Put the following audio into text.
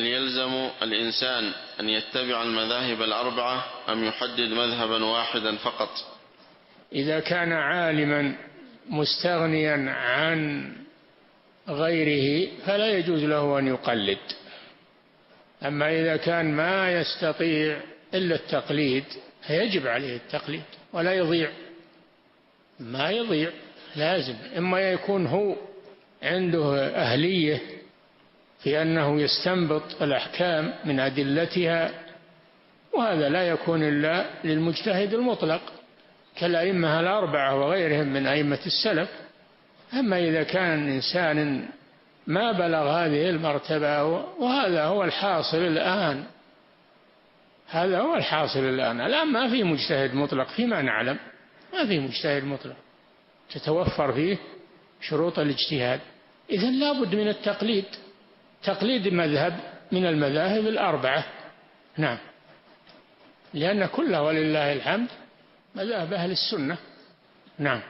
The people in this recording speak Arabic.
هل يلزم الإنسان أن يتبع المذاهب الأربعة أم يحدد مذهبا واحدا فقط؟ إذا كان عالما مستغنيا عن غيره فلا يجوز له أن يقلد. أما إذا كان ما يستطيع إلا التقليد فيجب عليه التقليد ولا يضيع، ما يضيع، لازم. إما يكون هو عنده أهلية في أنه يستنبط الأحكام من أدلتها، وهذا لا يكون إلا للمجتهد المطلق كالأئمة الأربعة وغيرهم من أئمة السلف. أما إذا كان إنسان ما بلغ هذه المرتبة، وهذا هو الحاصل الآن، هذا هو الحاصل الآن ما في مجتهد مطلق فيما نعلم، ما في مجتهد مطلق تتوفر فيه شروط الاجتهاد. إذن لا بد من التقليد، تقليد مذهب من المذاهب الأربعة، نعم، لأن كلها ولله الحمد مذاهب أهل السنة، نعم.